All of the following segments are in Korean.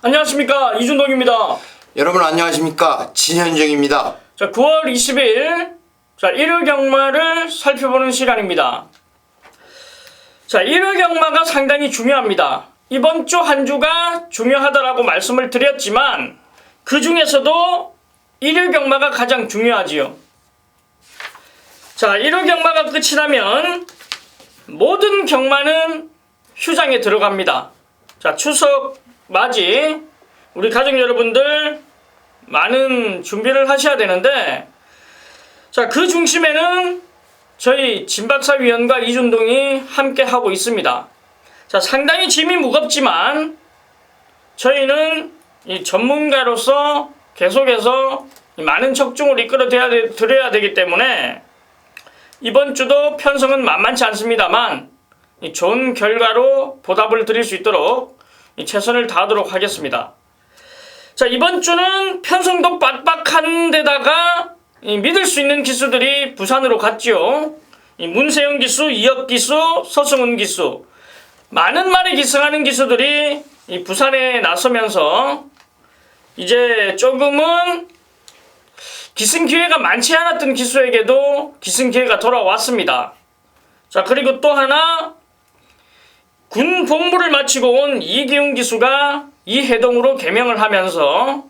안녕하십니까, 이준동입니다. 여러분 안녕하십니까, 진현정입니다. 자, 9월 20일 일요 경마를 살펴보는 시간입니다. 자, 일요 경마가 상당히 중요합니다. 이번 주 한 주가 중요하다라고 말씀을 드렸지만 그 중에서도 일요 경마가 가장 중요하지요. 자, 일요 경마가 끝이 나면 모든 경마는 휴장에 들어갑니다. 자, 추석 맞이 우리 가족 여러분들 많은 준비를 하셔야 되는데, 자, 그 중심에는 저희 진박사위원과 이준동이 함께 하고 있습니다. 자, 상당히 짐이 무겁지만 저희는 이 전문가로서 계속해서 많은 적중을 이끌어 드려야 되기 때문에 이번 주도 편성은 만만치 않습니다만 좋은 결과로 보답을 드릴 수 있도록 최선을 다하도록 하겠습니다. 자, 이번 주는 편성도 빡빡한 데다가 믿을 수 있는 기수들이 부산으로 갔지요. 문세영 기수, 이혁 기수, 서승훈 기수, 많은 말에 기승하는 기수들이 부산에 나서면서 이제 조금은 기승 기회가 많지 않았던 기수에게도 기승 기회가 돌아왔습니다. 자, 그리고 또 하나, 군 복무를 마치고 온 이기훈 기수가 이해동으로 개명을 하면서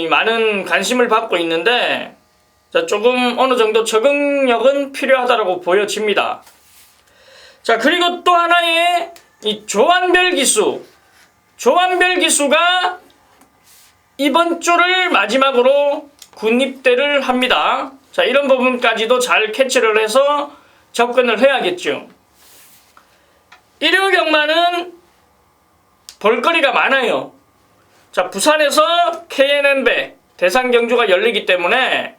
많은 관심을 받고 있는데, 자, 조금 어느 정도 적응력은 필요하다고 보여집니다. 자, 그리고 또 하나의 조한별 기수가 이번 주를 마지막으로 군입대를 합니다. 자, 이런 부분까지도 잘 캐치를 해서 접근을 해야겠죠. 일요 경마는 볼거리가 많아요. 자, 부산에서 KNN배 대상 경주가 열리기 때문에,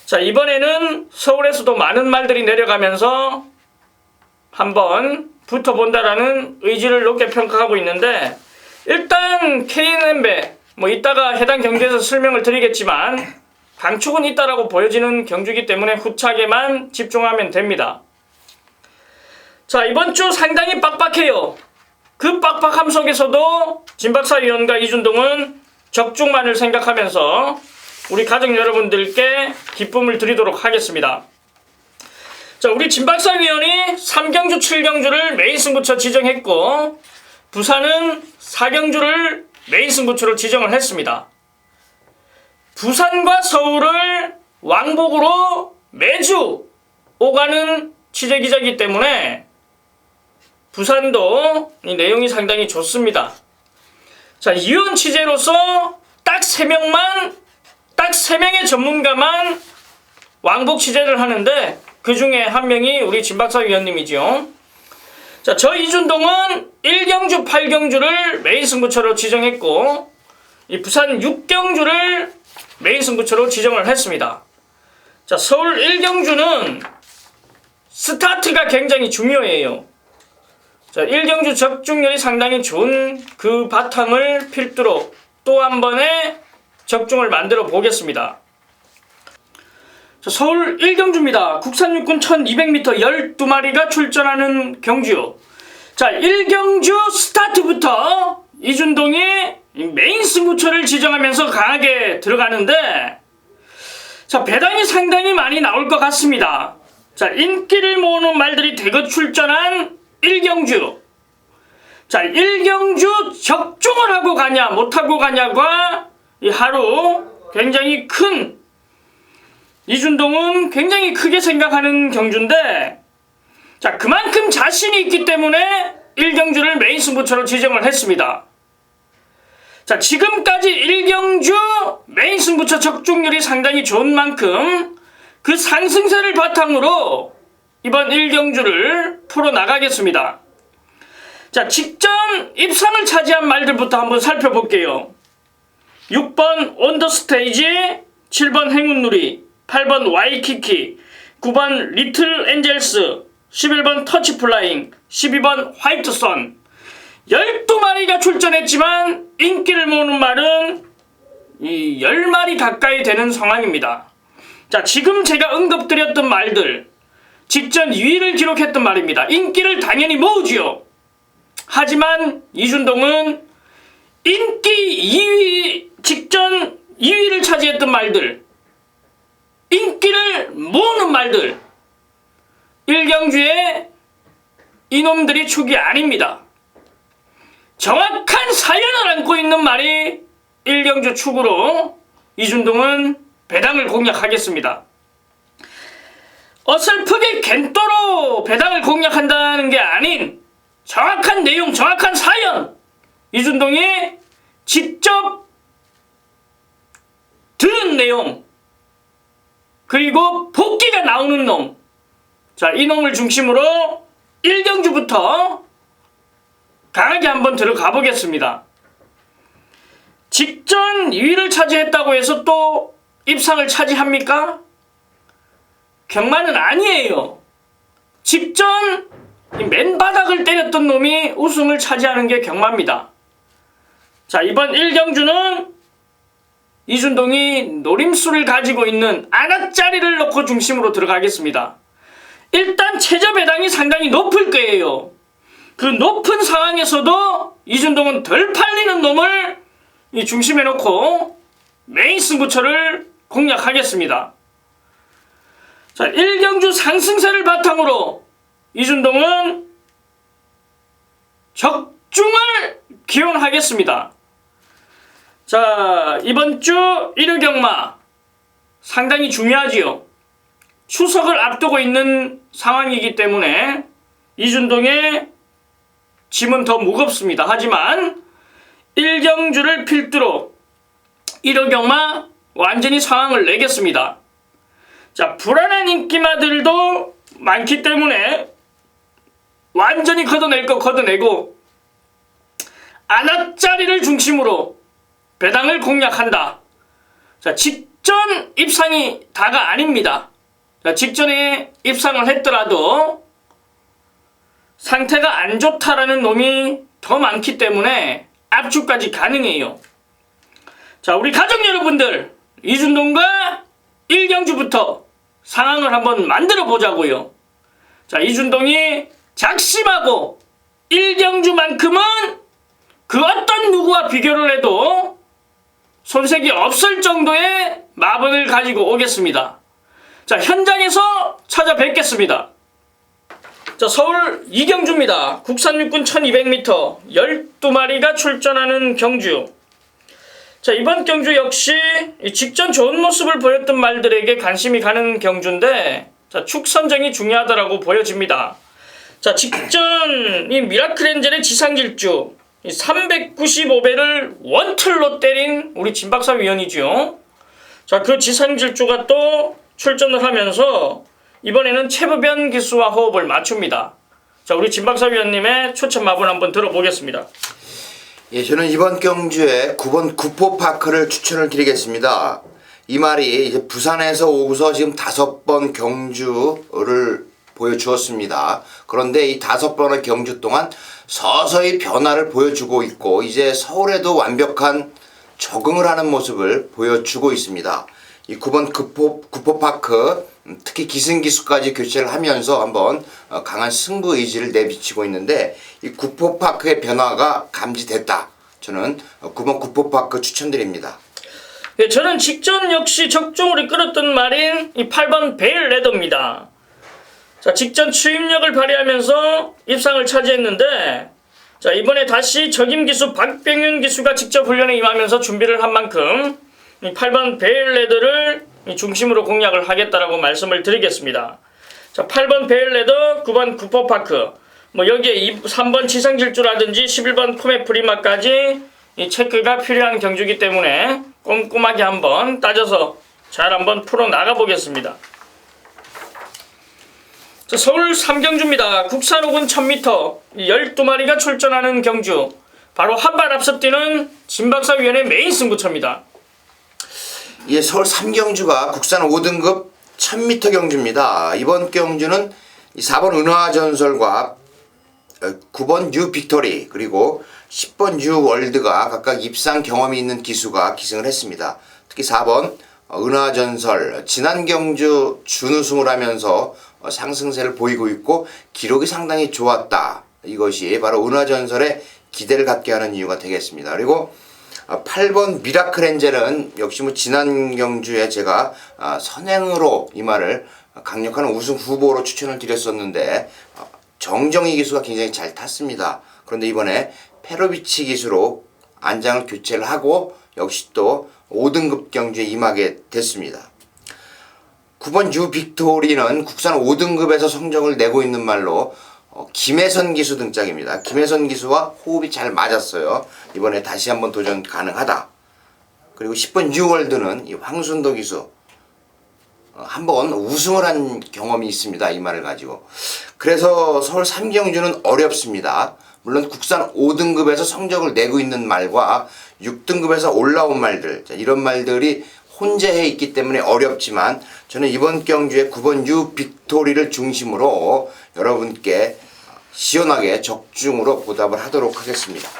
자, 이번에는 서울에서도 많은 말들이 내려가면서 한번 붙어본다라는 의지를 높게 평가하고 있는데, 일단 KNN배 이따가 해당 경주에서 설명을 드리겠지만 강축은 있다라고 보여지는 경주이기 때문에 후착에만 집중하면 됩니다. 자, 이번 주 상당히 빡빡해요. 그 빡빡함 속에서도 진박사위원과 이준동은 적중만을 생각하면서 우리 가족 여러분들께 기쁨을 드리도록 하겠습니다. 자, 우리 진박사위원이 3경주, 7경주를 메인 승부처 지정했고, 부산은 4경주를 메인 승부처로 지정을 했습니다. 부산과 서울을 왕복으로 매주 오가는 취재기자이기 때문에 부산도 이 내용이 상당히 좋습니다. 자, 이원 취재로서 딱 3명의 전문가만 왕복 취재를 하는데 그 중에 한 명이 우리 진박사위원님이죠. 자, 저 이준동은 1경주, 8경주를 메인 승부처로 지정했고, 이 부산 6경주를 메인 승부처로 지정을 했습니다. 자, 서울 1경주는 스타트가 굉장히 중요해요. 자, 1경주 적중률이 상당히 좋은 그 바탕을 필두로 또 한 번의 적중을 만들어 보겠습니다. 자, 서울 1경주입니다. 국산 육군 1200m 12마리가 출전하는 경주. 자, 1경주 스타트부터 이준동이 메인 승부처를 지정하면서 강하게 들어가는데, 자, 배당이 상당히 많이 나올 것 같습니다. 자, 인기를 모으는 말들이 대거 출전한 1경주. 자, 1경주 적중을 하고 가냐 못하고 가냐가 이 하루 굉장히 큰, 이준동은 굉장히 크게 생각하는 경주인데, 자, 그만큼 자신이 있기 때문에 1경주를 메인 승부처로 지정을 했습니다. 자, 지금까지 1경주 메인 승부처 적중률이 상당히 좋은 만큼 그 상승세를 바탕으로 이번 1경주를 풀어나가겠습니다. 자, 직전 입상을 차지한 말들부터 한번 살펴볼게요. 6번 온더스테이지, 7번 행운누리, 8번 와이키키, 9번 리틀 엔젤스, 11번 터치플라잉, 12번 화이트선. 12마리가 출전했지만 인기를 모으는 말은 이 10마리 가까이 되는 상황입니다. 자, 지금 제가 언급드렸던 말들 직전 2위를 기록했던 말입니다. 인기를 당연히 모으지요. 하지만 이준동은 인기 2위 직전 2위를 차지했던 말들, 인기를 모으는 말들, 일경주의 이놈들이 축이 아닙니다. 정확한 사연을 안고 있는 말이 일경주 축으로 이준동은 배당을 공략하겠습니다. 어설프게 겐또로 배당을 공략한다는 게 아닌 정확한 내용, 정확한 사연, 이준동이 직접 들은 내용, 그리고 복귀가 나오는 놈, 자, 이 놈을 중심으로 일경주부터 강하게 한번 들어가 보겠습니다. 직전 2위를 차지했다고 해서 또 입상을 차지합니까? 경마는 아니에요. 직전 맨바닥을 때렸던 놈이 우승을 차지하는 게 경마입니다. 자, 이번 일경주는 이준동이 노림수를 가지고 있는 안악자리를 놓고 중심으로 들어가겠습니다. 일단 최저 배당이 상당히 높을 거예요. 그 높은 상황에서도 이준동은 덜 팔리는 놈을 이 중심에 놓고 메인 승부처를 공략하겠습니다. 자, 일경주 상승세를 바탕으로 이준동은 적중을 기원하겠습니다. 자, 이번 주 1회 경마 상당히 중요하지요. 추석을 앞두고 있는 상황이기 때문에 이준동의 짐은 더 무겁습니다. 하지만 일경주를 필두로 1호 경마 완전히 상황을 내겠습니다. 자, 불안한 인기마들도 많기 때문에 완전히 걷어낼 거 걷어내고 안악자리를 중심으로 배당을 공략한다. 자, 직전 입상이 다가 아닙니다. 자, 직전에 입상을 했더라도 상태가 안 좋다라는 놈이 더 많기 때문에 압축까지 가능해요. 자, 우리 가족 여러분들, 이준동과 일경주부터 상황을 한번 만들어 보자고요. 자, 이준동이 작심하고 일경주만큼은 그 어떤 누구와 비교를 해도 손색이 없을 정도의 마분을 가지고 오겠습니다. 자, 현장에서 찾아뵙겠습니다. 자, 서울 이경주입니다. 국산 육군 1200m 12마리가 출전하는 경주. 자, 이번 경주 역시 직전 좋은 모습을 보였던 말들에게 관심이 가는 경주인데, 자, 축 선정이 중요하다라고 보여집니다. 자, 직전 이 미라클 엔젤의 지상질주 395배를 원틀로 때린 우리 진박사 위원이죠. 자, 그 지상질주가 또 출전을 하면서 이번에는 최부변 기수와 호흡을 맞춥니다. 자, 우리 진박사 위원님의 추천 마분 한번 들어보겠습니다. 예, 저는 이번 경주에 9번 구포파크를 추천을 드리겠습니다. 이 말이 이제 부산에서 오고서 지금 5번 경주를 보여주었습니다. 그런데 이 5번의 경주 동안 서서히 변화를 보여주고 있고 이제 서울에도 완벽한 적응을 하는 모습을 보여주고 있습니다. 이 9번 구포파크 특히 기승기수까지 교체를 하면서 한번 강한 승부 의지를 내비치고 있는데 이 구포파크의 변화가 감지됐다. 저는 9번 구포파크 추천드립니다. 예, 저는 직전 역시 적중으로 끌었던 말인 이 8번 베일레더입니다. 자, 직전 추임력을 발휘하면서 입상을 차지했는데, 자, 이번에 다시 적임 기수 박병윤 기수가 직접 훈련에 임하면서 준비를 한 만큼 이 8번 베일레더를 중심으로 공략을 하겠다라고 말씀을 드리겠습니다. 자, 8번 베일레더, 9번 구포파크, 뭐 여기에 3번 지상질주라든지 11번 코메프리마까지 이 체크가 필요한 경주이기 때문에 꼼꼼하게 한번 따져서 잘 한번 풀어 나가 보겠습니다. 자, 서울 3경주입니다. 국산 혹은 1000m 12마리가 출전하는 경주. 바로 한 발 앞서 뛰는 진박사 위원의 메인 승부처입니다. 예, 서울 3경주가 국산 5등급 1000m 경주입니다. 이번 경주는 4번 은화전설과 9번 뉴 빅토리 그리고 10번 뉴 월드가 각각 입상 경험이 있는 기수가 기승을 했습니다. 특히 4번 은화전설 지난 경주 준우승을 하면서 상승세를 보이고 있고 기록이 상당히 좋았다. 이것이 바로 은하전설에 기대를 갖게 하는 이유가 되겠습니다. 그리고 8번 미라클 엔젤은 역시 뭐 지난 경주에 제가 선행으로 이 말을 강력한 우승 후보로 추천을 드렸었는데 정정희 기수가 굉장히 잘 탔습니다. 그런데 이번에 페로비치 기수로 안장을 교체를 하고 역시 또 5등급 경주에 임하게 됐습니다. 9번 유 빅토리는 국산 5등급에서 성적을 내고 있는 말로 김혜선 기수 등짝입니다. 김혜선 기수와 호흡이 잘 맞았어요. 이번에 다시 한번 도전 가능하다. 그리고 10번 뉴월드는 이 황순도 기수 한번 우승을 한 경험이 있습니다. 이 말을 가지고. 그래서 서울 3경주는 어렵습니다. 물론 국산 5등급에서 성적을 내고 있는 말과 6등급에서 올라온 말들, 이런 말들이 혼재해 있기 때문에 어렵지만 저는 이번 경주에 9번 유 빅토리를 중심으로 여러분께 시원하게 적중으로 보답을 하도록 하겠습니다.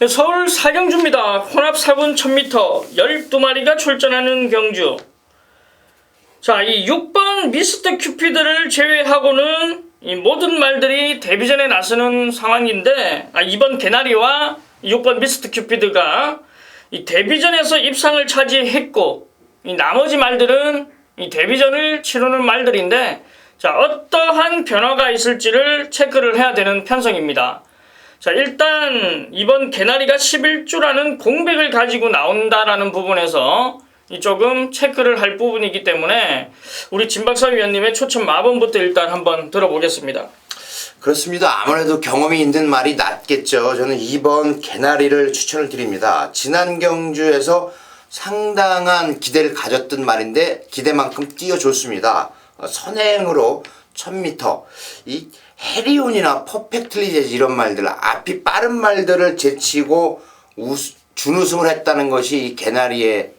서울 4경주입니다. 혼합 4군 1000m 12마리가 출전하는 경주. 자, 이 6번 미스터 큐피드를 제외하고는 이 모든 말들이 데뷔전에 나서는 상황인데 이번 개나리와 6번 미스터 큐피드가 이 데뷔전에서 입상을 차지했고 이 나머지 말들은 이 데뷔전을 치르는 말들인데 자, 어떠한 변화가 있을지를 체크를 해야 되는 편성입니다. 자, 일단 이번 개나리가 11주라는 공백을 가지고 나온다라는 부분에서 조금 체크를 할 부분이기 때문에 우리 진박사 위원님의 초청 마번부터 일단 한번 들어보겠습니다. 그렇습니다. 아무래도 경험이 있는 말이 낫겠죠. 저는 2번 개나리를 추천을 드립니다. 지난 경주에서 상당한 기대를 가졌던 말인데 기대만큼 뛰어줬습니다. 선행으로 1000m 이 해리온이나 퍼펙틀리 재즈 이런 말들 앞이 빠른 말들을 제치고 준우승을 했다는 것이 이 개나리의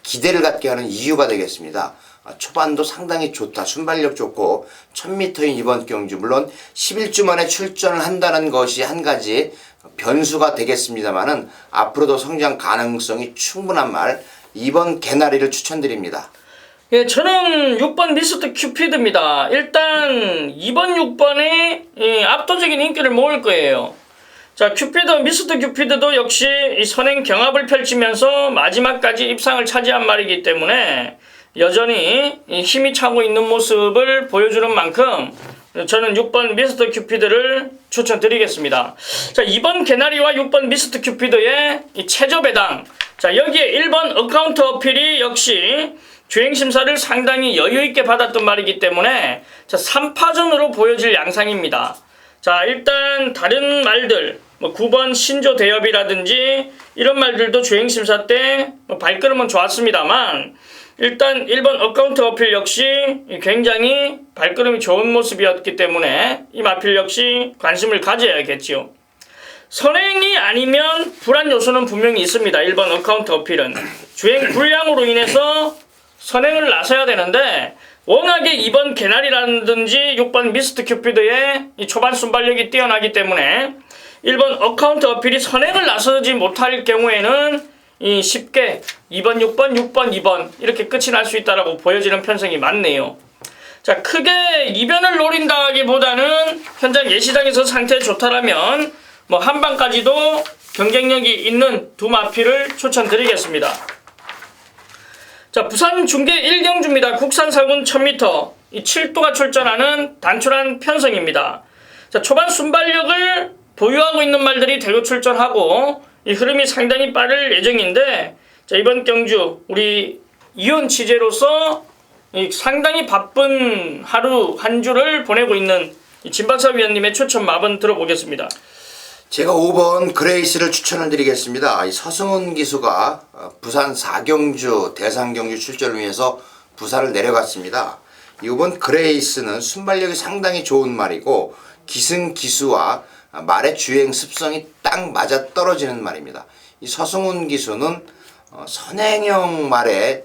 기대를 갖게 하는 이유가 되겠습니다. 초반도 상당히 좋다. 순발력 좋고 1000m인 이번 경주 물론 11주 만에 출전을 한다는 것이 한 가지 변수가 되겠습니다만은 앞으로도 성장 가능성이 충분한 말 2번 개나리를 추천드립니다. 예, 저는 6번 미스터 큐피드입니다. 일단 2번 6번이 압도적인 인기를 모을 거예요. 자, 미스터 큐피드도 역시 이 선행 경합을 펼치면서 마지막까지 입상을 차지한 말이기 때문에 여전히 힘이 차고 있는 모습을 보여주는 만큼 저는 6번 미스터 큐피드를 추천드리겠습니다. 자, 2번 개나리와 6번 미스터 큐피드의 이 최저 배당. 자, 여기에 1번 어카운트 어필이 역시 주행심사를 상당히 여유있게 받았던 말이기 때문에 자, 3파전으로 보여질 양상입니다. 자, 일단 다른 말들 9번 신조 대엽이라든지 이런 말들도 주행심사 때 발걸음은 좋았습니다만 일단 1번 어카운트 어필 역시 굉장히 발걸음이 좋은 모습이었기 때문에 이 마필 역시 관심을 가져야겠지요. 선행이 아니면 불안 요소는 분명히 있습니다. 1번 어카운트 어필은 주행 불량으로 인해서 선행을 나서야 되는데 워낙에 2번 개나리라든지 6번 미스터 큐피드의 이 초반 순발력이 뛰어나기 때문에 1번 어카운트 어필이 선행을 나서지 못할 경우에는 이 쉽게 2번 6번 6번 2번 이렇게 끝이 날 수 있다라고 보여지는 편성이 많네요. 자, 크게 이변을 노린다기보다는 현장 예시장에서 상태 좋다라면 한방까지도 경쟁력이 있는 두 마필을 추천드리겠습니다. 자, 부산 중계 1경주입니다. 국산 4군 1000m 이 7도가 출전하는 단출한 편성입니다. 자, 초반 순발력을 보유하고 있는 말들이 대거 출전하고 이 흐름이 상당히 빠를 예정인데 자, 이번 경주 우리 이온 취재로서 상당히 바쁜 하루 한 주를 보내고 있는 진박사 위원님의 추천 마번 들어보겠습니다. 제가 5번 그레이스를 추천을 드리겠습니다. 이 서승훈 기수가 부산 4경주 대상경주 출전을 위해서 부산을 내려갔습니다. 이번 그레이스는 순발력이 상당히 좋은 말이고 기승 기수와 말의 주행 습성이 딱 맞아 떨어지는 말입니다. 이 서승훈 기수는 선행형 말에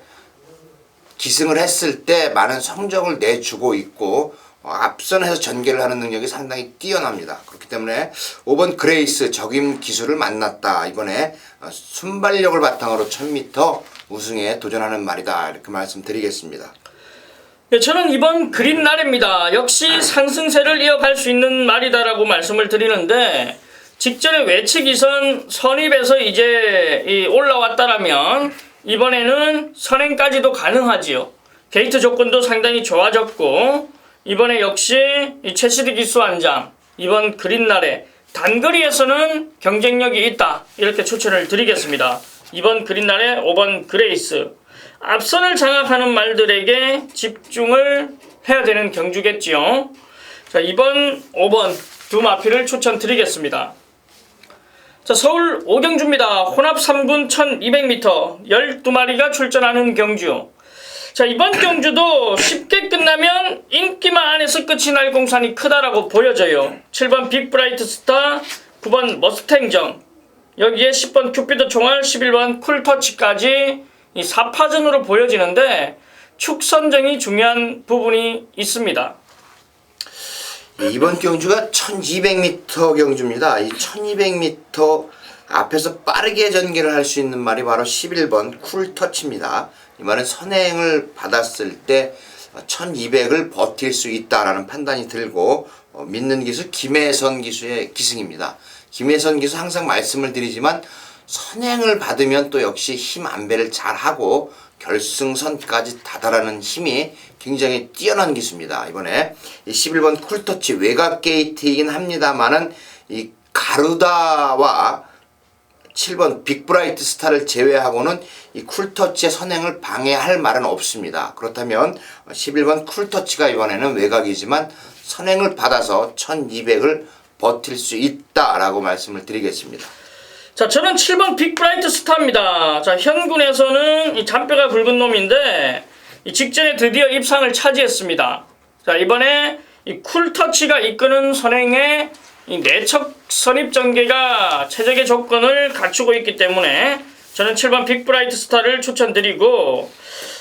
기승을 했을 때 많은 성적을 내주고 있고 앞선에서 전개를 하는 능력이 상당히 뛰어납니다. 그렇기 때문에 5번 그레이스 적임 기수를 만났다. 이번에 순발력을 바탕으로 1000m 우승에 도전하는 말이다. 이렇게 말씀드리겠습니다. 예, 저는 이번 그린날입니다. 역시 상승세를 이어갈 수 있는 말이다라고 말씀을 드리는데, 직전에 외측이선 선입에서 이제 올라왔다라면 이번에는 선행까지도 가능하지요. 게이트 조건도 상당히 좋아졌고, 이번에 역시 이 최시드 기수 한장, 이번 그린날에 단거리에서는 경쟁력이 있다, 이렇게 추천을 드리겠습니다. 이번 그린날에 5번 그레이스, 앞선을 장악하는 말들에게 집중을 해야 되는 경주겠지요. 자, 이번 5번 두 마피를 추천드리겠습니다. 자, 서울 오경주입니다. 혼합 3군 1200m 12마리가 출전하는 경주. 자, 이번 경주도 쉽게 끝나면 인기만 안에서 끝이 날 공산이 크다라고 보여져요. 7번 빅브라이트 스타, 9번 머스탱정, 여기에 10번 큐피드 총알, 11번 쿨터치까지 이 4파전으로 보여지는데 축선정이 중요한 부분이 있습니다. 이번 경주가 1200m 경주입니다. 이 1200m 앞에서 빠르게 전개를 할 수 있는 말이 바로 11번 쿨터치입니다. 이 말은 선행을 받았을 때 1200을 버틸 수 있다라는 판단이 들고 믿는 기수 김혜선 기수의 기승입니다. 김혜선 기수 항상 말씀을 드리지만 선행을 받으면 또 역시 힘 안배를 잘하고 결승선까지 다다라는 힘이 굉장히 뛰어난 기수입니다. 이번에 이 11번 쿨터치 외곽 게이트이긴 합니다만은 이 가루다와 7번 빅브라이트 스타를 제외하고는 이 쿨터치의 선행을 방해할 말은 없습니다. 그렇다면 11번 쿨터치가 이번에는 외곽이지만 선행을 받아서 1200을 버틸 수 있다라고 말씀을 드리겠습니다. 자, 저는 7번 빅브라이트 스타입니다. 자, 현군에서는 이 잔뼈가 굵은 놈인데 이 직전에 드디어 입상을 차지했습니다. 자, 이번에 이 쿨터치가 이끄는 선행에 이 내척 선입 전개가 최적의 조건을 갖추고 있기 때문에 저는 7번 빅브라이트 스타를 추천드리고,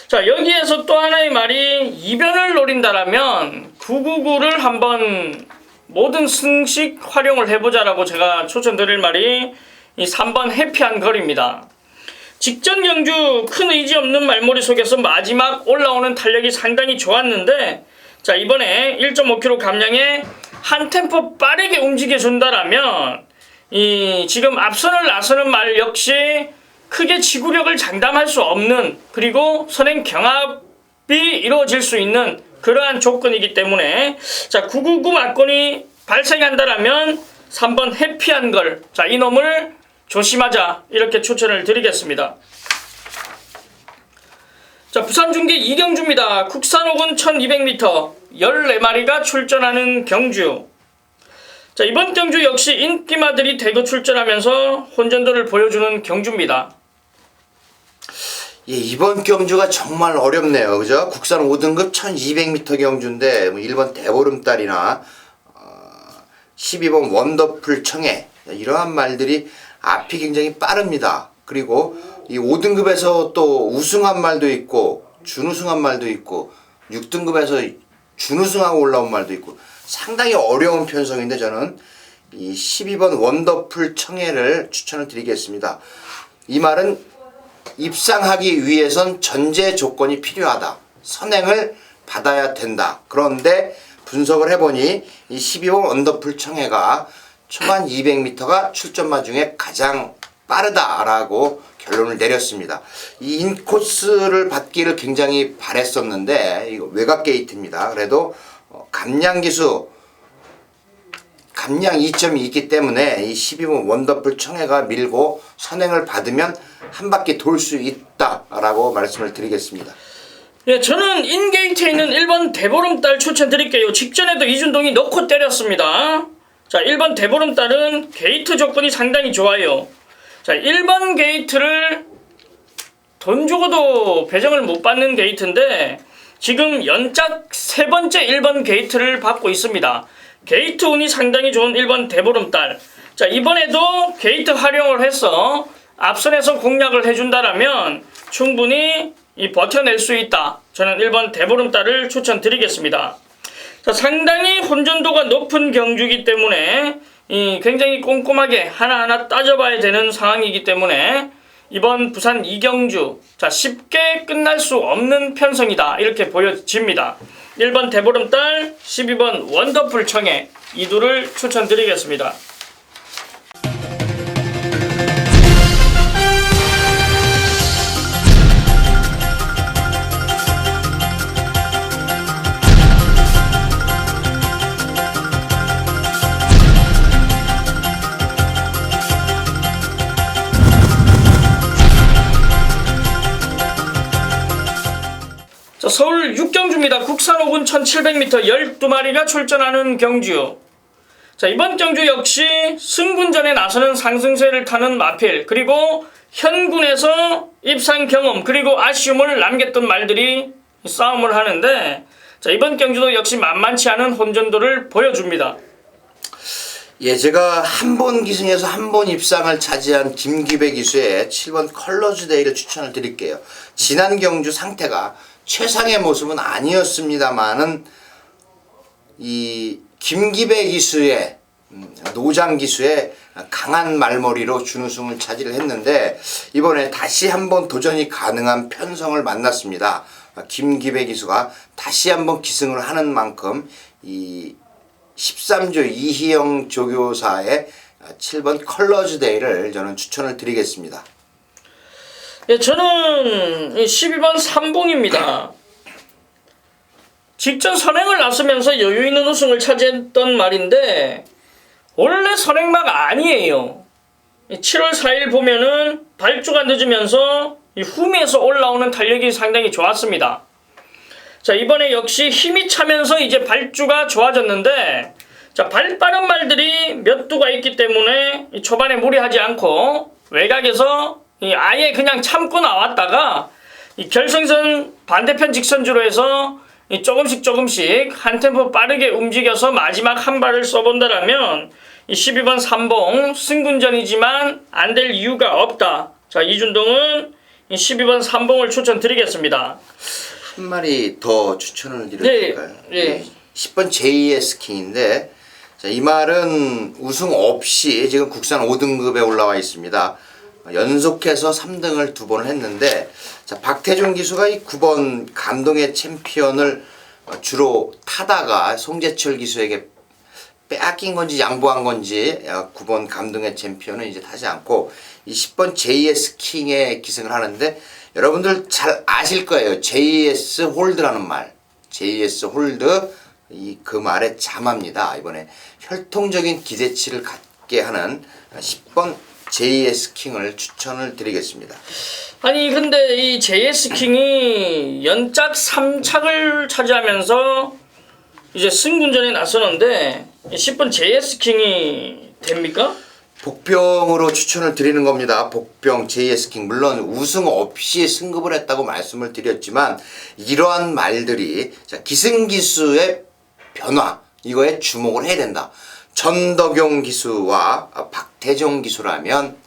자, 여기에서 또 하나의 말이 이변을 노린다라면 999를 한번 모든 승식 활용을 해보자라고 제가 추천드릴 말이 이 3번 해피한 거리입니다. 직전 경주 큰 의지 없는 말머리 속에서 마지막 올라오는 탄력이 상당히 좋았는데, 자, 이번에 1.5km 감량에 한 템포 빠르게 움직여준다라면 이 지금 앞선을 나서는 말 역시 크게 지구력을 장담할 수 없는, 그리고 선행 경합이 이루어질 수 있는 그러한 조건이기 때문에, 자, 999 막건이 발생한다라면 3번 해피한 걸, 자, 이놈을 조심하자, 이렇게 추천을 드리겠습니다. 자, 부산중계 이경주입니다. 국산 5군 1200m 14마리가 출전하는 경주. 자, 이번 경주 역시 인기마들이 대거 출전하면서 혼전도를 보여주는 경주입니다. 예, 이번 경주가 정말 어렵네요. 그죠? 국산 5등급 1200m 경주인데 뭐 1번 대보름달이나 12번 원더풀 청해, 이러한 말들이 앞이 굉장히 빠릅니다. 그리고 이 5등급에서 또 우승한 말도 있고 준우승한 말도 있고 6등급에서 준우승하고 올라온 말도 있고 상당히 어려운 편성인데 저는 이 12번 원더풀 청해를 추천을 드리겠습니다. 이 말은 입상하기 위해선 전제 조건이 필요하다. 선행을 받아야 된다. 그런데 분석을 해보니 이 12번 원더풀 청해가 초반 200m가 출전마 중에 가장 빠르다라고 결론을 내렸습니다. 이 인코스를 받기를 굉장히 바랬었는데 이거 외곽 게이트입니다. 그래도 감량 기수 감량 2점이 있기 때문에 이 12번 원더풀 청해가 밀고 선행을 받으면 한 바퀴 돌 수 있다라고 말씀을 드리겠습니다. 예, 저는 인게이트에 있는 1번 대보름달 추천드릴게요. 직전에도 이준동이 넣고 때렸습니다. 자, 1번 대보름달은 게이트 조건이 상당히 좋아요. 자, 1번 게이트를 돈 주고도 배정을 못 받는 게이트인데 지금 연짝 세 번째 1번 게이트를 받고 있습니다. 게이트 운이 상당히 좋은 1번 대보름달. 자, 이번에도 게이트 활용을 해서 앞선에서 공략을 해준다라면 충분히 버텨낼 수 있다. 저는 1번 대보름달을 추천드리겠습니다. 자, 상당히 혼전도가 높은 경주이기 때문에 굉장히 꼼꼼하게 하나하나 따져봐야 되는 상황이기 때문에 이번 부산 이경주 자 쉽게 끝날 수 없는 편성이다 이렇게 보여집니다. 1번 대보름달, 12번 원더풀 청해 이 둘을 추천드리겠습니다. 자, 서울 육경주입니다. 국산 5군 1700m 12마리가 출전하는 경주. 자, 이번 경주 역시 승군전에 나서는 상승세를 타는 마필, 그리고 현군에서 입상 경험, 그리고 아쉬움을 남겼던 말들이 싸움을 하는데, 자, 이번 경주도 역시 만만치 않은 혼전도를 보여줍니다. 예, 제가 한 번 기승에서 한 번 입상을 차지한 김기배 기수의 7번 컬러즈데이를 추천을 드릴게요. 지난 경주 상태가 최상의 모습은 아니었습니다만은 이 김기배 기수의 노장 기수의 강한 말머리로 준우승을 차지를 했는데 이번에 다시 한번 도전이 가능한 편성을 만났습니다. 김기배 기수가 다시 한번 기승을 하는 만큼 이 13조 이희영 조교사의 7번 컬러즈데이를 저는 추천을 드리겠습니다. 예, 저는 12번 삼봉입니다. 직전 선행을 나서면서 여유있는 우승을 차지했던 말인데 원래 선행막 아니에요. 7월 4일 보면은 발주가 늦으면서 후미에서 올라오는 탄력이 상당히 좋았습니다. 자, 이번에 역시 힘이 차면서 이제 발주가 좋아졌는데, 자, 발 빠른 말들이 몇 두가 있기 때문에 초반에 무리하지 않고 외곽에서 아예 그냥 참고 나왔다가 이 결승선 반대편 직선주로 해서 조금씩 한 템포 빠르게 움직여서 마지막 한 발을 써본다라면 이 12번 삼봉 승군전이지만 안 될 이유가 없다. 자, 이준동은 이 12번 삼봉을 추천드리겠습니다. 한 마리 더 추천을 드릴까요? 네. 10번 JS 킹인데, 자, 이 말은 우승 없이 지금 국산 5등급에 올라와 있습니다. 연속해서 3등을 2번을 했는데, 자, 박태종 기수가 이 9번 감동의 챔피언을 주로 타다가 송재철 기수에게 빼앗긴 건지 양보한 건지 9번 감동의 챔피언은 이제 타지 않고 이 10번 JS 킹에 기승을 하는데, 여러분들 잘 아실 거예요. JS 홀드라는 말. JS 홀드, 그 말의 자마입니다. 이번에 혈통적인 기대치를 갖게 하는 10번 JS 킹을 추천을 드리겠습니다. 아니 근데 이 JS 킹이 연짝 3착을 차지하면서 이제 승군전에 나서는데 10번 JS 킹이 됩니까? 복병으로 추천을 드리는 겁니다. 복병 JS 킹. 물론 우승 없이 승급을 했다고 말씀을 드렸지만 이러한 말들이 기승기수의 변화, 이거에 주목을 해야 된다. 전덕용 기수와 박태종 기수라면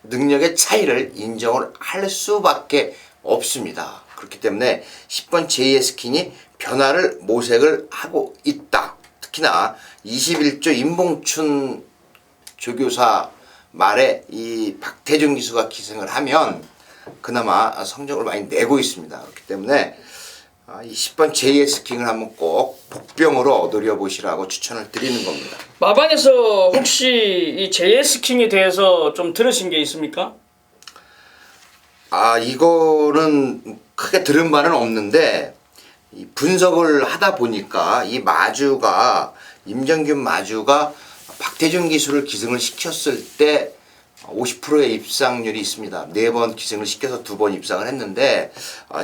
능력의 차이를 인정을 할 수밖에 없습니다. 그렇기 때문에 10번 JS 킹이 변화를 모색을 하고 있다. 특히나 21조 임봉춘 조교사 말에 이 박태종 기수가 기승을 하면 그나마 성적을 많이 내고 있습니다. 그렇기 때문에 이 10번 JS 킹을 한번 꼭 복병으로 노려보시라고 추천을 드리는 겁니다. 마반에서 혹시 이 JS 킹에 대해서 좀 들으신 게 있습니까? 이거는 크게 들은 바는 없는데 이 분석을 하다 보니까 이 마주가 임정균 마주가 박태준 기수를 기승을 시켰을 때 50%의 입상률이 있습니다. 4번 기승을 시켜서 2번 입상을 했는데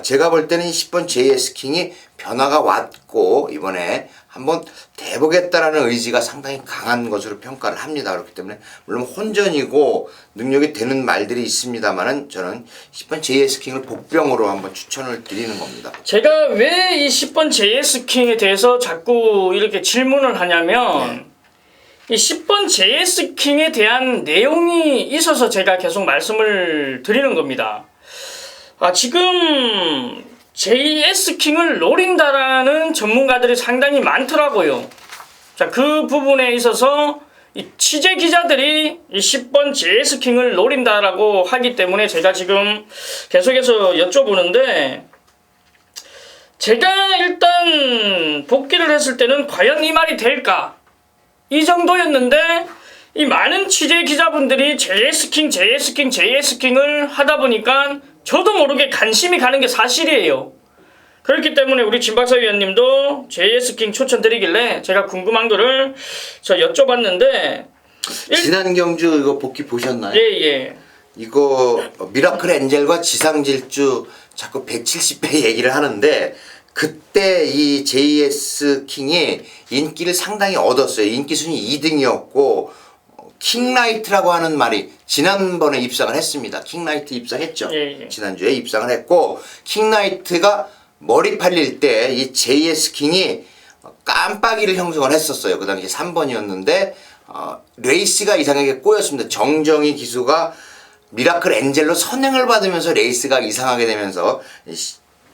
제가 볼 때는 10번 JS 킹이 변화가 왔고 이번에 한번 대보겠다라는 의지가 상당히 강한 것으로 평가를 합니다. 그렇기 때문에 물론 혼전이고 능력이 되는 말들이 있습니다만은 저는 10번 JS 킹을 복병으로 한번 추천을 드리는 겁니다. 제가 왜 이 10번 JS 킹에 대해서 자꾸 이렇게 질문을 하냐면 이 10번 JS 킹에 대한 내용이 있어서 제가 계속 말씀을 드리는 겁니다. 지금 JS 킹을 노린다라는 전문가들이 상당히 많더라고요. 자, 그 부분에 있어서 이 취재 기자들이 이 10번 JS킹을 노린다라고 하기 때문에 제가 지금 계속해서 여쭤보는데, 제가 일단 복귀를 했을 때는 과연 이 말이 될까? 이 정도였는데 이 많은 취재 기자분들이 JS킹을 하다 보니까 저도 모르게 관심이 가는 게 사실이에요. 그렇기 때문에 우리 진박사 위원님도 JS킹 추천드리길래 제가 궁금한 거를 저 여쭤봤는데, 지난 경주 이거 복귀 보셨나요? 예. 이거 미라클 엔젤과 지상질주 자꾸 170배 얘기를 하는데, 그때 이 JS 킹이 인기를 상당히 얻었어요. 인기 순위 2등이었고 킹라이트라고 하는 말이 지난번에 입상을 했습니다. 킹라이트 입상했죠. 예. 지난주에 입상을 했고, 킹라이트가 머리 팔릴 때 이 JS 킹이 깜빡이를 형성을 했었어요. 그 당시 3번이었는데 레이스가 이상하게 꼬였습니다. 정정희 기수가 미라클 엔젤로 선행을 받으면서 레이스가 이상하게 되면서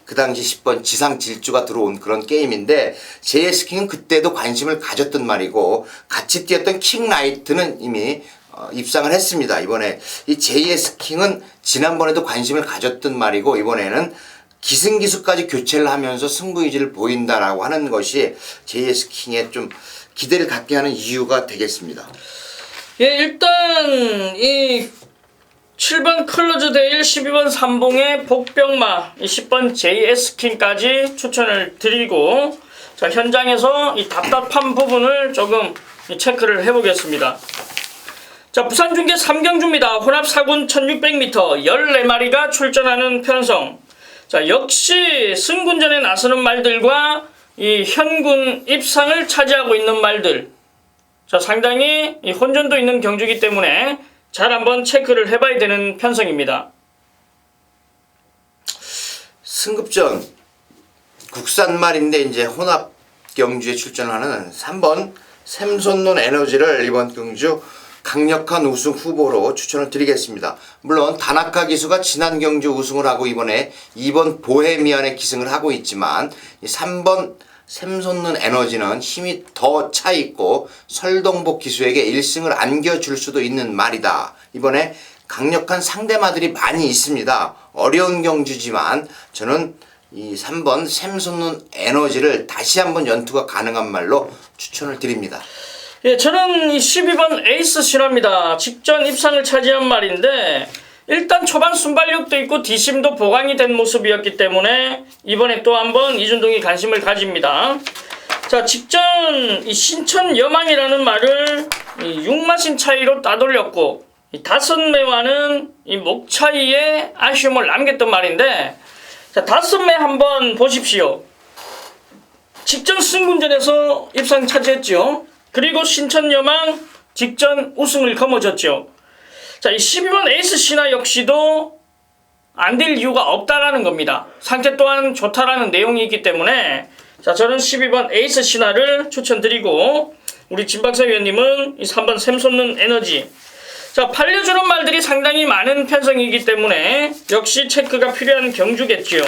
그 당시 10번 지상 질주가 들어온 그런 게임인데, JS킹은 그때도 관심을 가졌던 말이고, 같이 뛰었던 킹라이트는 이미 입상을 했습니다. 이번에 이 JS킹은 지난번에도 관심을 가졌던 말이고, 이번에는 기승기수까지 교체를 하면서 승부의지를 보인다라고 하는 것이 JS킹에 좀 기대를 갖게 하는 이유가 되겠습니다. 예, 일단 이 7번 클로즈 데일, 12번 삼봉의 복병마, 10번 JS킹까지 추천을 드리고, 자, 현장에서 이 답답한 부분을 조금 체크를 해보겠습니다. 자, 부산중계 3경주입니다. 혼합 4군 1600m 14마리가 출전하는 편성. 자, 역시 승군전에 나서는 말들과 이 현군 입상을 차지하고 있는 말들. 자, 상당히 이 혼전도 있는 경주이기 때문에 잘 한번 체크를 해봐야 되는 편성입니다. 승급전 국산말인데 이제 혼합 경주에 출전하는 3번 샘손론 에너지를 이번 경주 강력한 우승 후보로 추천을 드리겠습니다. 물론 다나카 기수가 지난 경주 우승을 하고 이번에 2번 보헤미안에 기승을 하고 있지만, 이 3번 샘솟는 에너지는 힘이 더 차있고 설동복 기수에게 1승을 안겨줄 수도 있는 말이다. 이번에 강력한 상대마들이 많이 있습니다. 어려운 경주지만 저는 이 3번 샘솟는 에너지를 다시 한번 연투가 가능한 말로 추천을 드립니다. 예, 저는 이 12번 에이스 신화입니다. 직전 입상을 차지한 말인데, 일단 초반 순발력도 있고 뒷심도 보강이 된 모습이었기 때문에 이번에 또 한번 이준동이 관심을 가집니다. 자, 직전 이 신천 여망이라는 말을 이 6마신 차이로 따돌렸고, 이 5매와는 이 목 차이에 아쉬움을 남겼던 말인데, 자, 5매 한번 보십시오. 직전 승군전에서 입상 차지했죠. 그리고 신천 여망 직전 우승을 거머쥐었죠. 자, 이 12번 에이스 신화 역시도 안 될 이유가 없다라는 겁니다. 상태 또한 좋다라는 내용이 있기 때문에, 자, 저는 12번 에이스 신화를 추천드리고, 우리 진박사 위원님은 이 3번 샘솟는 에너지. 자, 팔려주는 말들이 상당히 많은 편성이기 때문에 역시 체크가 필요한 경주겠지요.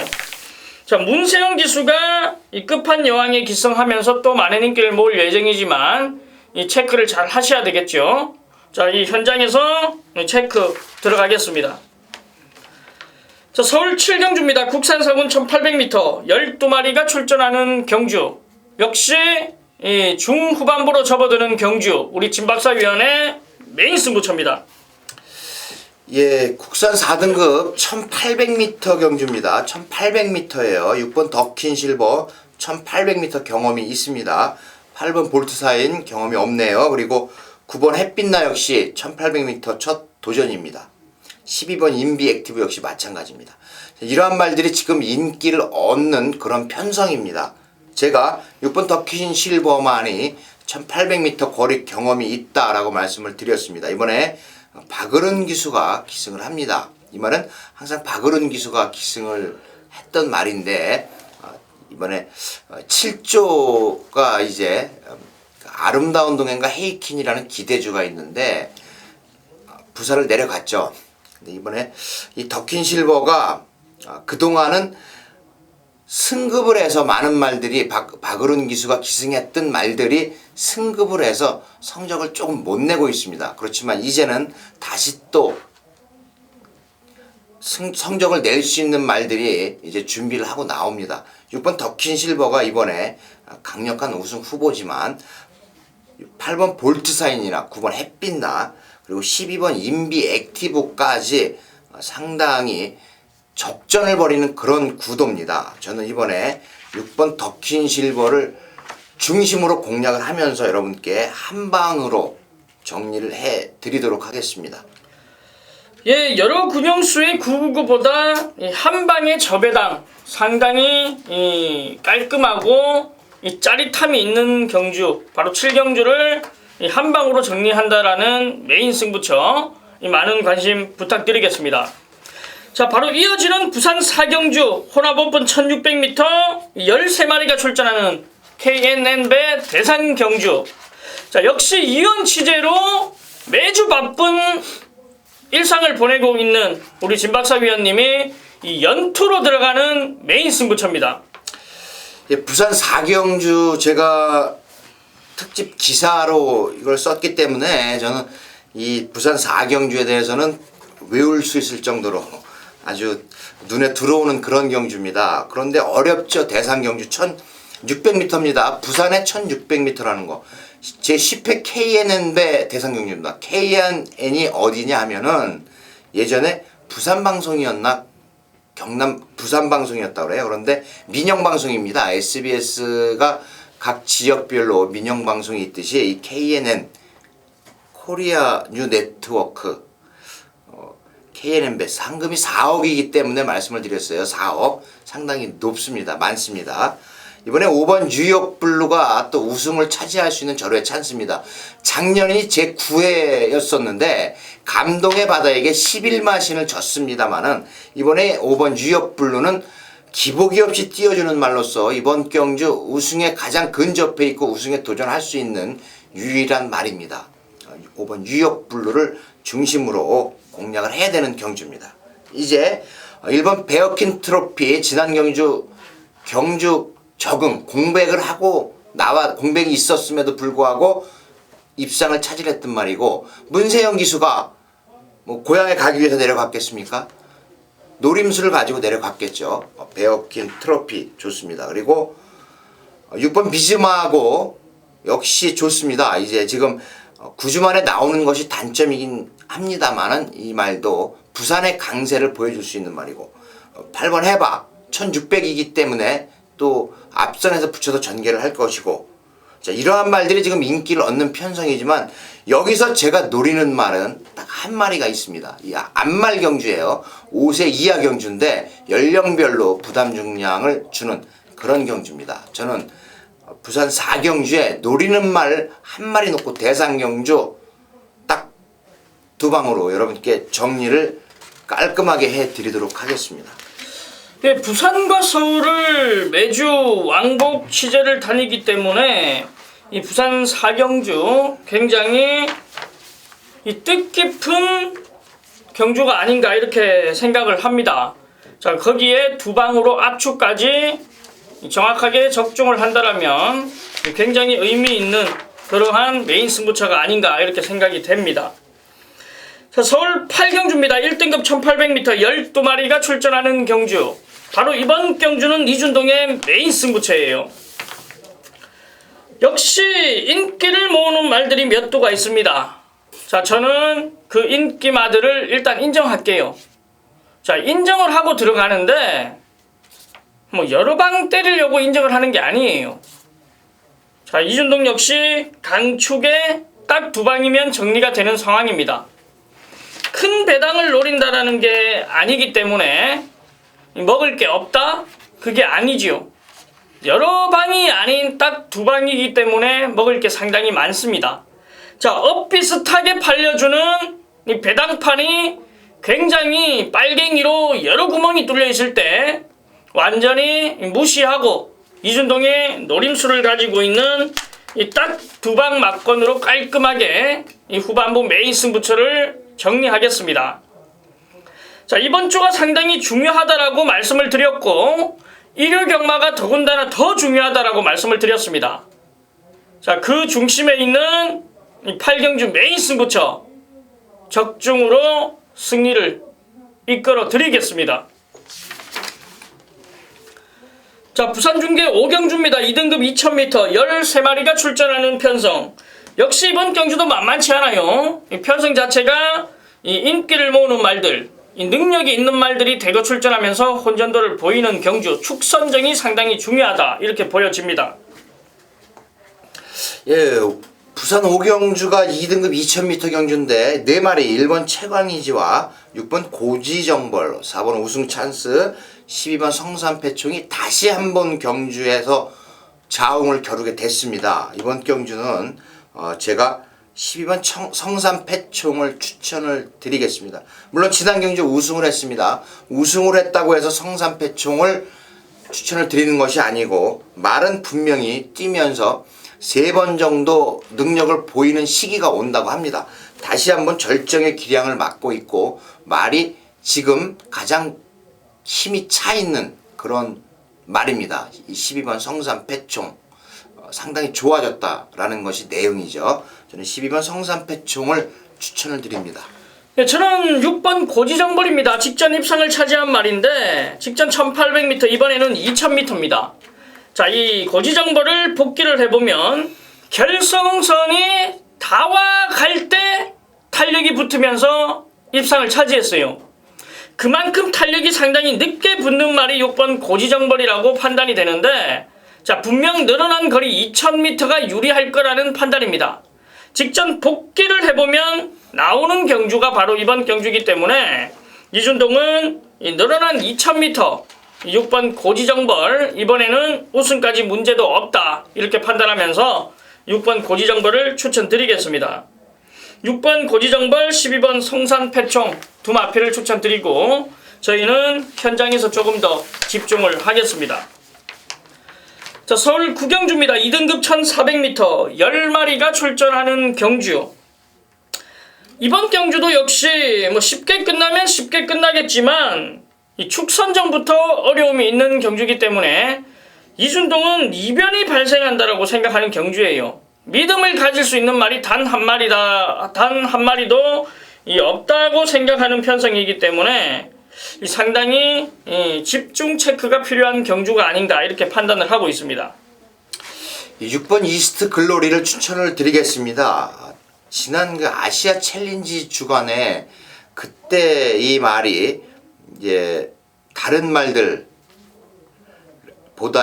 자, 문세영 기수가 이 끝판 여왕에 기승하면서 또 많은 인기를 모을 예정이지만 이 체크를 잘 하셔야 되겠죠. 자, 이 현장에서 체크 들어가겠습니다. 자, 서울 7경주입니다. 국산 4군 1800m 12마리가 출전하는 경주. 역시 이 중후반부로 접어드는 경주. 우리 진박사위원의 메인 승부처입니다. 예, 국산 4등급 1800m 경주입니다. 1800m예요. 6번 더킨 실버 1800m 경험이 있습니다. 8번 볼트사인 경험이 없네요. 그리고 9번 햇빛나 역시 1800m 첫 도전입니다. 12번 인비 액티브 역시 마찬가지입니다. 이러한 말들이 지금 인기를 얻는 그런 편성입니다. 제가 6번 더킨 실버만이 1800m 거리 경험이 있다라고 말씀을 드렸습니다. 이번에 박으른 기수가 기승을 합니다. 이 말은 항상 박으른 기수가 기승을 했던 말인데, 이번에 7조가 이제 아름다운 동행과 헤이킨이라는 기대주가 있는데 부사를 내려갔죠. 근데 이번에 이 더킨 실버가 그동안은 승급을 해서 많은 말들이 박으론 기수가 기승했던 말들이 승급을 해서 성적을 조금 못 내고 있습니다. 그렇지만 이제는 다시 또 성적을 낼 수 있는 말들이 이제 준비를 하고 나옵니다. 6번 더킨 실버가 이번에 강력한 우승 후보지만 8번 볼트사인이나 9번 햇빛나 그리고 12번 인비 액티브까지 상당히 적전을 벌이는 그런 구도입니다. 저는 이번에 6번 더킨 실버를 중심으로 공략을 하면서 여러분께 한 방으로 정리를 해 드리도록 하겠습니다. 예, 여러 군용수의 999보다 한 방의 저배당 상당히 깔끔하고 짜릿함이 있는 경주, 바로 7경주를 한 방으로 정리한다라는 메인 승부처 많은 관심 부탁드리겠습니다. 자, 바로 이어지는 부산 4경주 혼합 오픈 1600m 13마리가 출전하는 KNN배 대산 경주. 자, 역시 이원 취재로 매주 바쁜 일상을 보내고 있는 우리 진박사 위원님이 이 연투로 들어가는 메인 승부처입니다. 예, 부산 4경주 제가 특집 기사로 이걸 썼기 때문에 저는 이 부산 4경주에 대해서는 외울 수 있을 정도로 아주 눈에 들어오는 그런 경주입니다. 그런데 어렵죠. 대산 경주 1600m입니다. 부산의 1600m라는 거. 제 10회 KNN배 대산 경주입니다. KNN이 어디냐 하면은 예전에 부산 방송이었나 경남 부산 방송이었다고 그래요. 그런데 민영 방송입니다. SBS가 각 지역별로 민영 방송이 있듯이 이 KNN 코리아 뉴 네트워크 KNN배 상금이 4억이기 때문에 말씀을 드렸어요. 4억 상당히 높습니다. 많습니다. 이번에 5번 뉴욕 블루가 또 우승을 차지할 수 있는 절호의 찬스입니다. 작년이 제 9회였었는데 감동의 바다에게 11마신을 졌습니다만은 이번에 5번 뉴욕 블루는 기복이 없이 띄워주는 말로써 이번 경주 우승에 가장 근접해 있고 우승에 도전할 수 있는 유일한 말입니다. 5번 뉴욕 블루를 중심으로 공략을 해야 되는 경주입니다. 이제 1번 베어킨 트로피 지난 경주 적응 공백을 하고 공백이 있었음에도 불구하고 입상을 차지했단 말이고 문세영 기수가 뭐 고향에 가기 위해서 내려갔겠습니까? 노림수를 가지고 내려갔겠죠. 베어킨 트로피 좋습니다. 그리고 6번 비즈마하고 역시 좋습니다. 이제 지금 9주 만에 나오는 것이 단점이긴 합니다만은 이 말도 부산의 강세를 보여줄 수 있는 말이고 8번 해봐 1600이기 때문에 또 앞선에서 붙여서 전개를 할 것이고 자 이러한 말들이 지금 인기를 얻는 편성이지만 여기서 제가 노리는 말은 딱 한 마리가 있습니다. 이 앞말 경주예요. 5세 이하 경주인데 연령별로 부담 중량을 주는 그런 경주입니다. 저는 부산 4경주에 노리는 말 한 마리 놓고 대상 경주 딱 두 방으로 여러분께 정리를 깔끔하게 해드리도록 하겠습니다. 네, 부산과 서울을 매주 왕복 취재를 다니기 때문에 이 부산 4경주 굉장히 이 뜻깊은 경주가 아닌가 이렇게 생각을 합니다. 자, 거기에 두 방으로 압축까지 정확하게 적중을 한다면 굉장히 의미 있는 그러한 메인 승부처가 아닌가 이렇게 생각이 됩니다. 자, 서울 8경주입니다. 1등급 1800m 12마리가 출전하는 경주. 바로 이번 경주는 이준동의 메인 승부처예요. 역시 인기를 모으는 말들이 몇 도가 있습니다. 자, 저는 그 인기마들을 일단 인정할게요. 자, 인정을 하고 들어가는데 뭐 여러 방 때리려고 인정을 하는 게 아니에요. 자, 이준동 역시 강축에 딱 두 방이면 정리가 되는 상황입니다. 큰 배당을 노린다라는 게 아니기 때문에 먹을 게 없다? 그게 아니지요. 여러 방이 아닌 딱 두 방이기 때문에 먹을 게 상당히 많습니다. 자, 엇비슷하게 팔려주는 이 배당판이 굉장히 빨갱이로 여러 구멍이 뚫려 있을 때 완전히 무시하고 이준동의 노림수를 가지고 있는 이 딱 두 방 막건으로 깔끔하게 이 후반부 메인 승부처를 정리하겠습니다. 자, 이번 주가 상당히 중요하다라고 말씀을 드렸고 1호 경마가 더군다나 더 중요하다라고 말씀을 드렸습니다. 자, 그 중심에 있는 이 8경주 메인 승부처 적중으로 승리를 이끌어 드리겠습니다. 자, 부산중계 5경주입니다. 2등급 2000m 13마리가 출전하는 편성. 역시 이번 경주도 만만치 않아요. 이 편성 자체가 이 인기를 모으는 말들, 이 능력이 있는 말들이 대거 출전하면서 혼전도를 보이는 경주, 축선정이 상당히 중요하다 이렇게 보여집니다. 예, 부산 5경주가 2등급 2000m 경주인데 4마리 1번 최광이지와 6번 고지정벌, 4번 우승찬스, 12번 성산패총이 다시 한번 경주에서 자웅을 겨루게 됐습니다. 이번 경주는 제가 12번 성산패총을 추천을 드리겠습니다. 물론 지난 경주 우승을 했습니다. 우승을 했다고 해서 성산패총을 추천을 드리는 것이 아니고 말은 분명히 뛰면서 3번 정도 능력을 보이는 시기가 온다고 합니다. 다시 한번 절정의 기량을 맞고 있고 말이 지금 가장 힘이 차 있는 그런 말입니다. 이 12번 성산패총 상당히 좋아졌다라는 것이 내용이죠. 저는 12번 성산패총을 추천을 드립니다. 네, 저는 6번 고지정벌입니다. 직전 입상을 차지한 말인데 직전 1800m, 이번에는 2000m입니다. 자, 이 고지정벌을 복기를 해보면 결승선이 다와 갈 때 탄력이 붙으면서 입상을 차지했어요. 그만큼 탄력이 상당히 늦게 붙는 말이 6번 고지정벌이라고 판단이 되는데, 자, 분명 늘어난 거리 2000m가 유리할 거라는 판단입니다. 직전 복기를 해보면 나오는 경주가 바로 이번 경주이기 때문에 이준동은 이 늘어난 2000m 6번 고지정벌, 이번에는 우승까지 문제도 없다 이렇게 판단하면서 6번 고지정벌을 추천드리겠습니다. 6번 고지정벌, 12번 성산패총 두 마피를 추천드리고 저희는 현장에서 조금 더 집중을 하겠습니다. 자, 서울 구경주입니다. 2등급 1400m 10마리가 출전하는 경주. 이번 경주도 역시 뭐 쉽게 끝나면 쉽게 끝나겠지만 이 축선정부터 어려움이 있는 경주이기 때문에 이준동은 이변이 발생한다라고 생각하는 경주예요. 믿음을 가질 수 있는 말이 단 한 마리도 없다고 생각하는 편성이기 때문에 상당히 집중 체크가 필요한 경주가 아닌가 이렇게 판단을 하고 있습니다. 6번 이스트 글로리를 추천을 드리겠습니다. 지난 그 아시아 챌린지 주간에 그때 이 말이 이제 다른 말들보다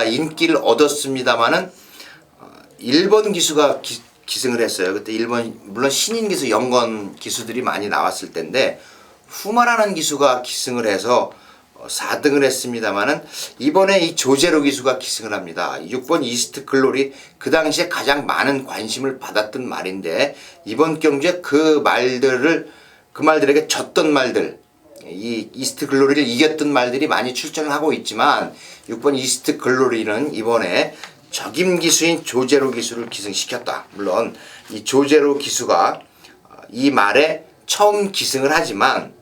인기를 얻었습니다만은 1번 기수가 기승을 했어요. 그때 1번 물론 신인 기수 영건 기수들이 많이 나왔을 텐데 후마라는 기수가 기승을 해서 4등을 했습니다만은 이번에 이 조제로 기수가 기승을 합니다. 6번 이스트 글로리 그 당시에 가장 많은 관심을 받았던 말인데 이번 경주에 그 말들에게 졌던 말들, 이 이스트 글로리를 이겼던 말들이 많이 출전을 하고 있지만 6번 이스트 글로리는 이번에 적임 기수인 조제로 기수를 기승시켰다. 물론 이 조제로 기수가 이 말에 처음 기승을 하지만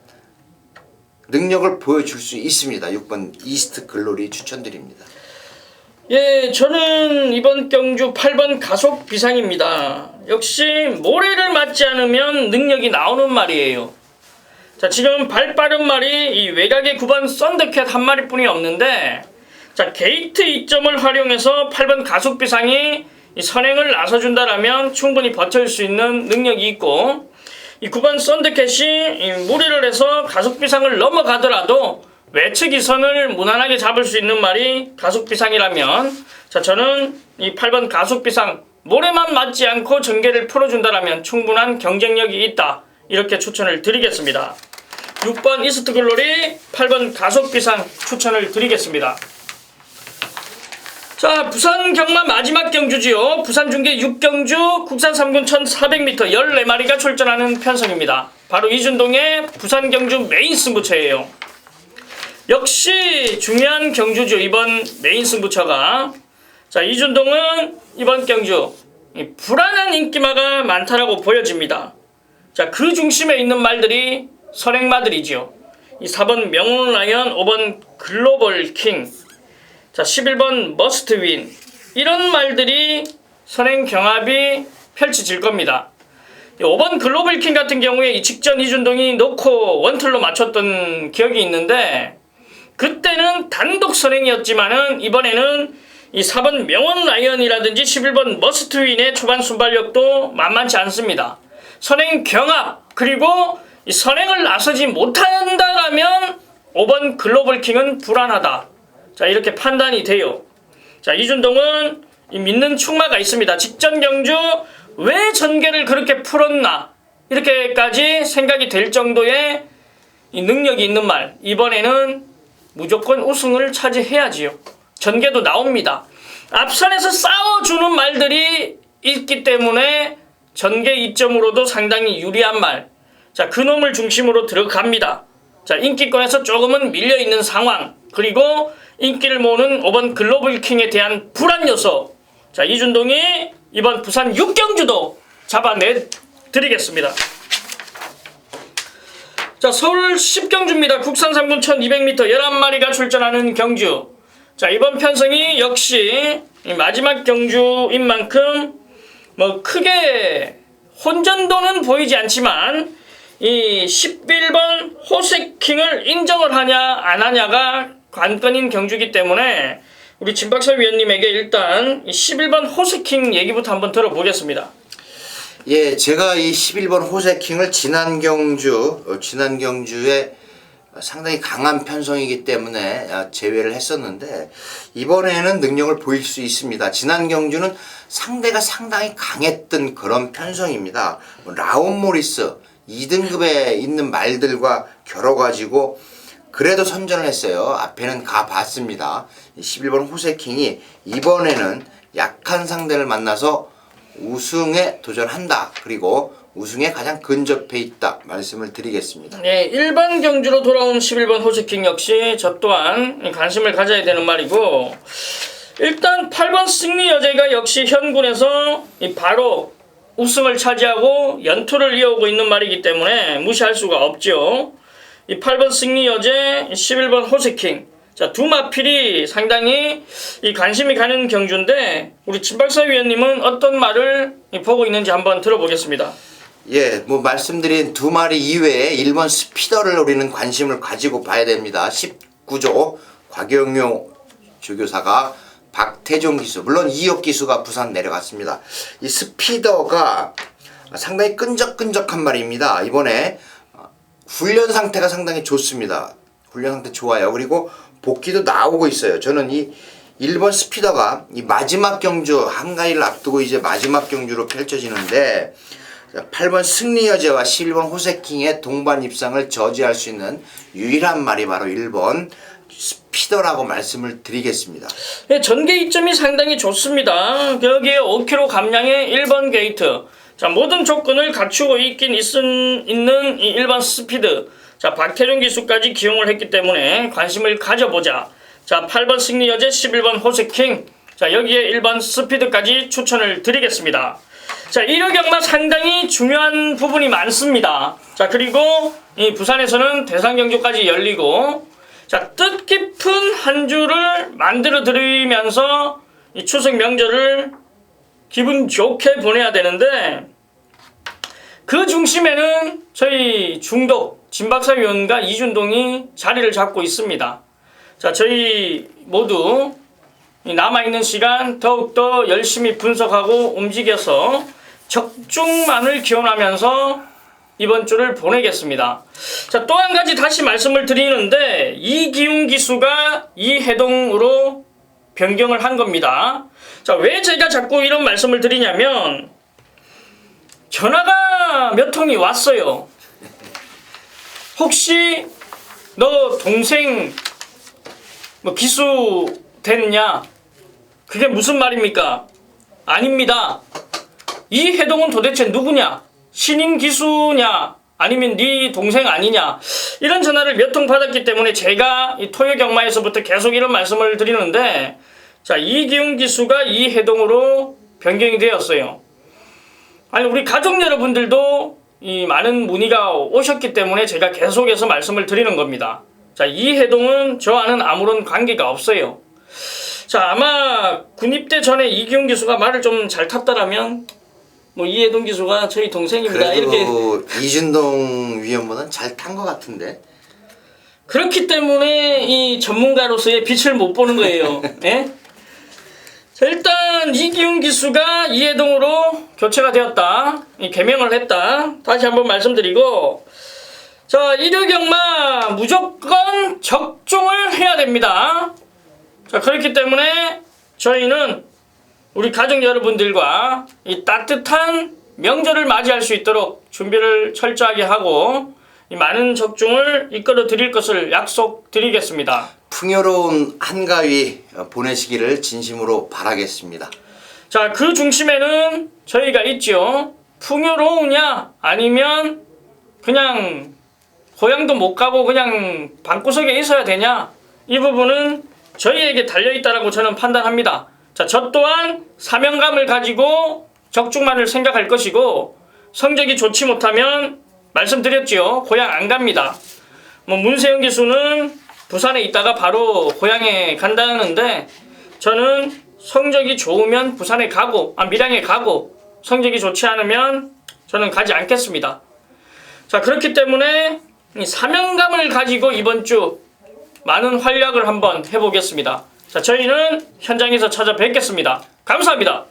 능력을 보여줄 수 있습니다. 6번 이스트 글로리 추천드립니다. 예, 저는 이번 경주 8번 가속 비상입니다. 역시 모래를 맞지 않으면 능력이 나오는 말이에요. 자, 지금 발 빠른 말이 이 외곽에 9번 썬더캣 한 마리뿐이 없는데, 자, 게이트 이점을 활용해서 8번 가속 비상이 이 선행을 나서준다라면 충분히 버틸 수 있는 능력이 있고, 이 9번 썬더캣이 무리를 해서 가속 비상을 넘어가더라도 외측 이선을 무난하게 잡을 수 있는 말이 가속 비상이라면, 자, 저는 이 8번 가속 비상 모래만 맞지 않고 전개를 풀어준다라면 충분한 경쟁력이 있다 이렇게 추천을 드리겠습니다. 6번 이스트 글로리, 8번 가속 비상 추천을 드리겠습니다. 자, 부산 경마 마지막 경주지요. 부산 중계 6경주 국산 3군 1400m 14마리가 출전하는 편성입니다. 바로 이준동의 부산 경주 메인 승부처예요. 역시 중요한 경주죠. 이번 메인 승부처가. 자, 이준동은 이번 경주 불안한 인기마가 많다라고 보여집니다. 자, 그 중심에 있는 말들이 선행마들이죠. 이 4번 명운라이언, 5번 글로벌 킹. 자, 11번 must win. 이런 말들이 선행 경합이 펼쳐질 겁니다. 5번 글로벌 킹 같은 경우에 이 직전 이준동이 놓고 원툴로 맞췄던 기억이 있는데 그때는 단독 선행이었지만은 이번에는 이 4번 명원 라이언이라든지 11번 머스트 윈의 초반 순발력도 만만치 않습니다. 선행 경합 그리고 이 선행을 나서지 못한다라면 5번 글로벌 킹은 불안하다. 자, 이렇게 판단이 돼요. 자, 이준동은 이 믿는 충마가 있습니다. 직전 경주 왜 전개를 그렇게 풀었나 이렇게까지 생각이 될 정도의 이 능력이 있는 말. 이번에는 무조건 우승을 차지해야지요. 전개도 나옵니다. 앞선에서 싸워주는 말들이 있기 때문에 전개 이점으로도 상당히 유리한 말. 자, 그놈을 중심으로 들어갑니다. 자, 인기권에서 조금은 밀려있는 상황. 그리고 인기를 모으는 5번 글로벌 킹에 대한 불안 요소. 자, 이준동이 이번 부산 6경주도 잡아내드리겠습니다. 자, 서울 10경주입니다. 국산 3군 1200m 11마리가 출전하는 경주. 자, 이번 편성이 역시 마지막 경주인 만큼 뭐 크게 혼전도는 보이지 않지만 이 11번 호세킹을 인정을 하냐 안 하냐가 관건인 경주이기 때문에 우리 진박사 위원님에게 일단 11번 호세킹 얘기부터 한번 들어보겠습니다. 예, 제가 이 11번 호세킹을 지난 경주에 상당히 강한 편성이기 때문에 제외를 했었는데 이번에는 능력을 보일 수 있습니다. 지난 경주는 상대가 상당히 강했던 그런 편성입니다. 라온 모리스 2등급에 있는 말들과 겨뤄가지고 그래도 선전을 했어요. 앞에는 가봤습니다. 11번 호세킹이 이번에는 약한 상대를 만나서 우승에 도전한다. 그리고 우승에 가장 근접해 있다. 말씀을 드리겠습니다. 네, 일반 경주로 돌아온 11번 호세킹 역시 저 또한 관심을 가져야 되는 말이고 일단 8번 승리 여제가 역시 현군에서 바로 우승을 차지하고 연투를 이어오고 있는 말이기 때문에 무시할 수가 없죠. 이 8번 승리 여제, 11번 호세킹. 자, 두 마필이 상당히 이 관심이 가는 경주인데 우리 진박사 위원님은 어떤 말을 보고 있는지 한번 들어보겠습니다. 예, 뭐 말씀드린 두 마리 이외에 1번 스피더를 우리는 관심을 가지고 봐야 됩니다. 19조 곽영용 조교사가 박태종 기수, 물론 이혁 기수가 부산 내려갔습니다. 이 스피더가 상당히 끈적끈적한 말입니다. 이번에 훈련 상태가 상당히 좋습니다. 훈련 상태 좋아요. 그리고 복귀도 나오고 있어요. 저는 이 1번 스피더가 이 마지막 경주 한가위를 앞두고 이제 마지막 경주로 펼쳐지는데 8번 승리여제와 11번 호세킹의 동반 입상을 저지할 수 있는 유일한 말이 바로 1번 스피더라고 말씀을 드리겠습니다. 네, 전개 이점이 상당히 좋습니다. 여기에 5km 감량의 1번 게이트. 자, 모든 조건을 갖추고 있는 이 1번 스피드. 자, 박태종 기수까지 기용을 했기 때문에 관심을 가져보자. 자, 8번 승리여제, 11번 호세킹. 자, 여기에 1번 스피드까지 추천을 드리겠습니다. 자, 1호 경마 상당히 중요한 부분이 많습니다. 자, 그리고 이 부산에서는 대상 경주까지 열리고 자, 뜻깊은 한 주를 만들어 드리면서 이 추석 명절을 기분 좋게 보내야 되는데 그 중심에는 저희 중독 진박사 위원과 이준동이 자리를 잡고 있습니다. 자, 저희 모두 남아있는 시간 더욱더 열심히 분석하고 움직여서 적중만을 기원하면서 이번 주를 보내겠습니다. 자, 또 한 가지 다시 말씀을 드리는데 이기훈 기수가 이해동으로 변경을 한 겁니다. 자, 왜 제가 자꾸 이런 말씀을 드리냐면 전화가 몇 통이 왔어요. 혹시 너 동생 뭐 기수 됐냐? 그게 무슨 말입니까? 아닙니다. 이해동은 도대체 누구냐? 신인 기수냐? 아니면 네 동생 아니냐? 이런 전화를 몇 통 받았기 때문에 제가 이 토요 경마에서부터 계속 이런 말씀을 드리는데 자, 이기훈 기수가 이해동으로 변경이 되었어요. 아니, 우리 가족 여러분들도 이 많은 문의가 오셨기 때문에 제가 계속해서 말씀을 드리는 겁니다. 자, 이해동은 저와는 아무런 관계가 없어요. 자, 아마 군입대 전에 이기훈 기수가 말을 좀 잘 탔더라면 뭐 이해동 기수가 저희 동생입니다. 이렇게 그래도 이준동 위원보다는 잘 탄 것 같은데. 그렇기 때문에 이 전문가로서의 빛을 못 보는 거예요. 예? 자, 일단 이기훈 기수가 이해동으로 교체가 되었다. 이 개명을 했다. 다시 한번 말씀드리고, 자, 일요경마 무조건 적중을 해야 됩니다. 자, 그렇기 때문에 저희는 우리 가족 여러분들과 이 따뜻한 명절을 맞이할 수 있도록 준비를 철저하게 하고 이 많은 적중을 이끌어 드릴 것을 약속드리겠습니다. 풍요로운 한가위 보내시기를 진심으로 바라겠습니다. 자, 그 중심에는 저희가 있죠. 풍요로우냐 아니면 그냥 고향도 못 가고 그냥 방구석에 있어야 되냐, 이 부분은 저희에게 달려있다라고 저는 판단합니다. 자, 저 또한 사명감을 가지고 적중만을 생각할 것이고, 성적이 좋지 못하면 말씀드렸지요. 고향 안 갑니다. 뭐 문세영 기수는 부산에 있다가 바로 고향에 간다는데, 저는 성적이 좋으면 부산에 가고, 밀양에 가고, 성적이 좋지 않으면 저는 가지 않겠습니다. 자, 그렇기 때문에 이 사명감을 가지고 이번 주 많은 활약을 한번 해보겠습니다. 자, 저희는 현장에서 찾아뵙겠습니다. 감사합니다.